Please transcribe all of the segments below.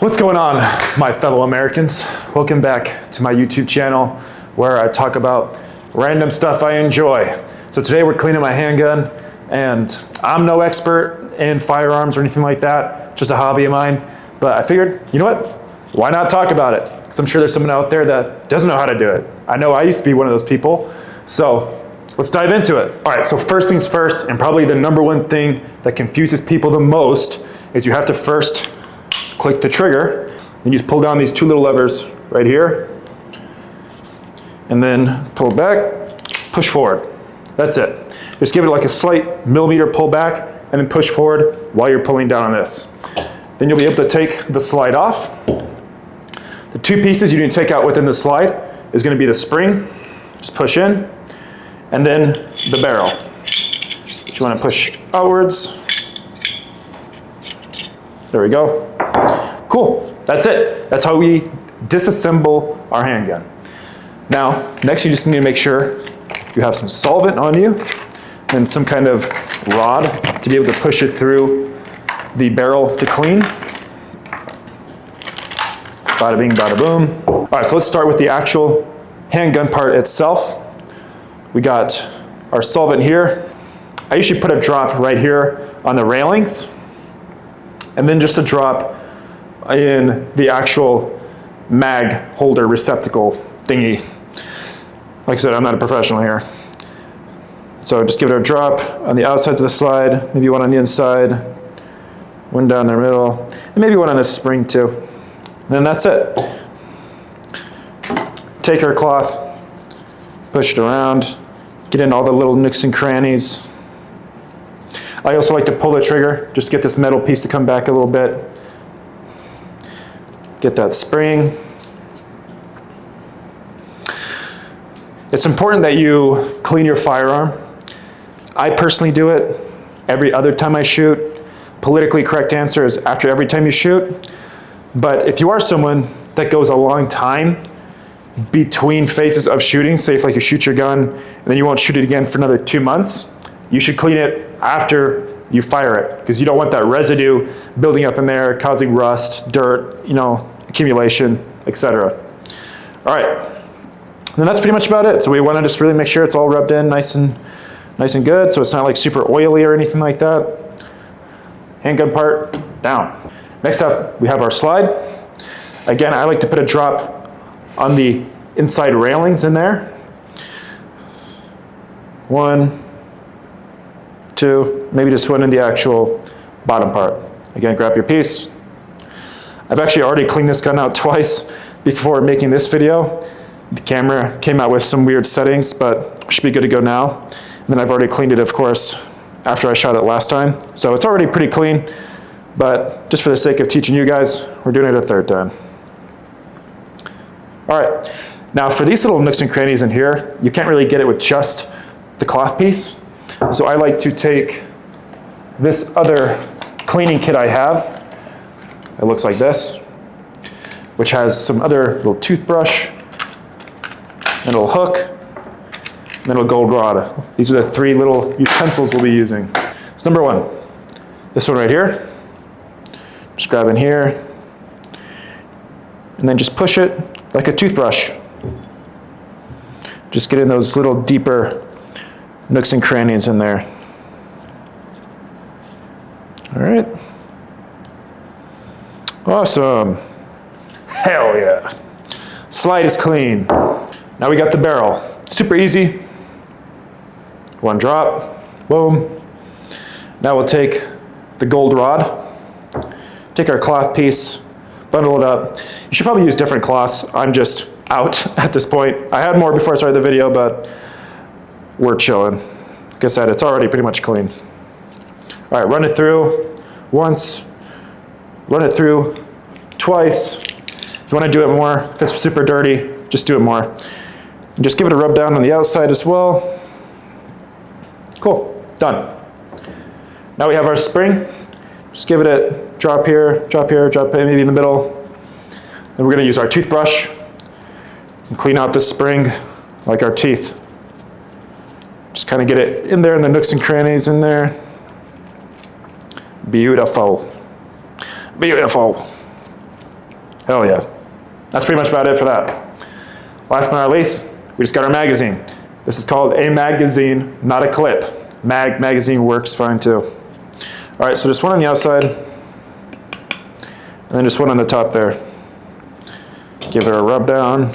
What's going on, my fellow Americans? Welcome back to my YouTube channel where I talk about random stuff I enjoy. So today we're cleaning my handgun, and I'm no expert in firearms or anything like that, just a hobby of mine. But I figured, you know what? Why not talk about it? Because I'm sure there's someone out there that doesn't know how to do it. I know I used to be one of those people. So let's dive into it. All right, so first things first, and probably the number one thing that confuses people the most is you have to first click the trigger, and you just pull down these two little levers right here, and then pull back, push forward. That's it. Just give it like a slight millimeter pull back, and then push forward while you're pulling down on this. Then you'll be able to take the slide off. The two pieces you need to take out within the slide is going to be the spring, just push in, and then the barrel, which you want to push outwards. There we go. Cool, that's it. That's how we disassemble our handgun. Now, next you just need to make sure you have some solvent on you and some kind of rod to be able to push it through the barrel to clean. Bada bing, bada boom. All right, so let's start with the actual handgun part itself. We got our solvent here. I usually put a drop right here on the railings, and then just a drop in the actual mag holder receptacle thingy. Like I said, I'm not a professional here. So just give it a drop on the outsides of the slide, maybe one on the inside, one down the middle, and maybe one on the spring too. And then that's it. Take our cloth, push it around, get in all the little nooks and crannies. I also like to pull the trigger, just get this metal piece to come back a little bit. Get that spring. It's important that you clean your firearm. I personally do it every other time I shoot. Politically correct answer is after every time you shoot. But if you are someone that goes a long time between phases of shooting, say if like you shoot your gun and then you won't shoot it again for another 2 months, you should clean it after you fire it, because you don't want that residue building up in there, causing rust, dirt, accumulation, etc. All right, and that's pretty much about it. So we want to just really make sure it's all rubbed in nice and good, so it's not like super oily or anything like that. Handgun part down. Next up, we have our slide. Again, I like to put a drop on the inside railings in there. 1, 2, maybe just one in the actual bottom part. Again, grab your piece. I've actually already cleaned this gun out twice before making this video. The camera came out with some weird settings, but should be good to go now. And then I've already cleaned it, of course, after I shot it last time. So it's already pretty clean, but just for the sake of teaching you guys, we're doing it a third time. All right, now for these little nooks and crannies in here, you can't really get it with just the cloth piece. So I like to take this other cleaning kit I have. It looks like this, which has some other little toothbrush, and a little hook, and then a gold rod. These are the 3 little utensils we'll be using. So number 1, this one right here. Just grab in here, and then just push it like a toothbrush. Just get in those little deeper nooks and crannies in there. All right. Awesome. Hell yeah. Slide is clean. Now we got the barrel. Super easy. 1 drop. Boom. Now we'll take the gold rod, take our cloth piece, bundle it up. You should probably use different cloths. I'm just out at this point. I had more before I started the video, but we're chilling. Like I said, it's already pretty much clean. All right, run it through once, run it through twice. If you want to do it more, if it's super dirty, just do it more. And just give it a rub down on the outside as well. Cool, done. Now we have our spring. Just give it a drop here, drop maybe in the middle. Then we're going to use our toothbrush and clean out this spring like our teeth. Just kind of get it in there in the nooks and crannies in there. Beautiful. Beautiful. Hell yeah. That's pretty much about it for that. Last but not least, we just got our magazine. This is called a magazine, not a clip. Magazine works fine too. All right, so just one on the outside, and then just one on the top there. Give it a rub down.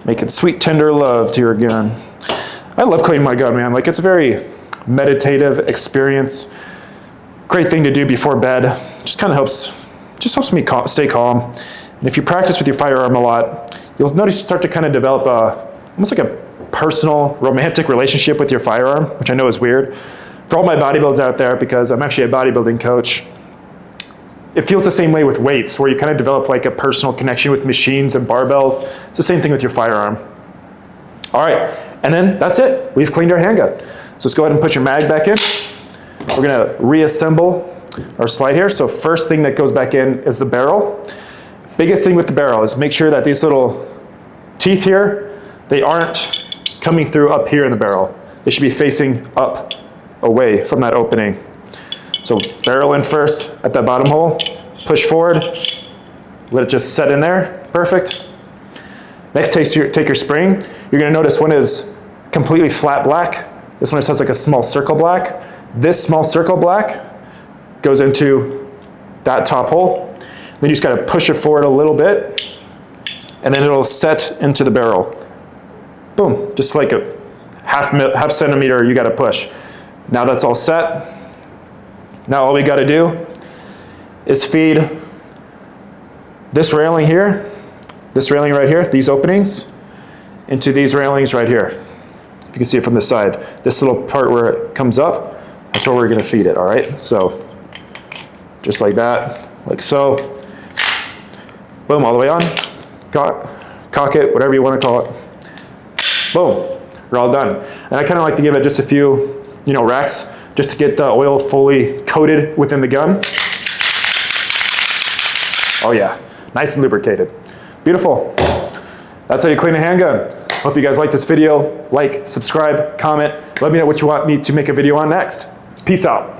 Making sweet, tender love to your gun. I love cleaning my gun, man. Like, it's a very meditative experience. Great thing to do before bed. Just kind of helps me stay calm. And if you practice with your firearm a lot, you'll notice you start to kind of develop almost like a personal, romantic relationship with your firearm, which I know is weird. For all my bodybuilders out there, because I'm actually a bodybuilding coach, it feels the same way with weights, where you kind of develop like a personal connection with machines and barbells. It's the same thing with your firearm. All right, and then that's it. We've cleaned our handgun. So let's go ahead and put your mag back in. We're gonna reassemble our slide here. So first thing that goes back in is the barrel. Biggest thing with the barrel is make sure that these little teeth here, they aren't coming through up here in the barrel. They should be facing up, away from that opening. So barrel in first at that bottom hole, push forward, let it just set in there, perfect. Next, take your spring. You're gonna notice one is completely flat black. This one just has like a small circle black. This small circle black goes into that top hole. Then you just gotta push it forward a little bit, and then it'll set into the barrel. Boom, just like a half centimeter you gotta push. Now that's all set. Now all we gotta do is feed this railing here, this railing right here, these openings, into these railings right here. If you can see it from the side. This little part where it comes up, that's where we're gonna feed it, all right? So, just like that, like so. Boom, all the way on. Cock it, whatever you wanna call it. Boom, we're all done. And I kinda like to give it just a few, racks, just to get the oil fully coated within the gun. Oh yeah, nice and lubricated. Beautiful. That's how you clean a handgun. Hope you guys like this video. Like, subscribe, comment. Let me know what you want me to make a video on next. Peace out.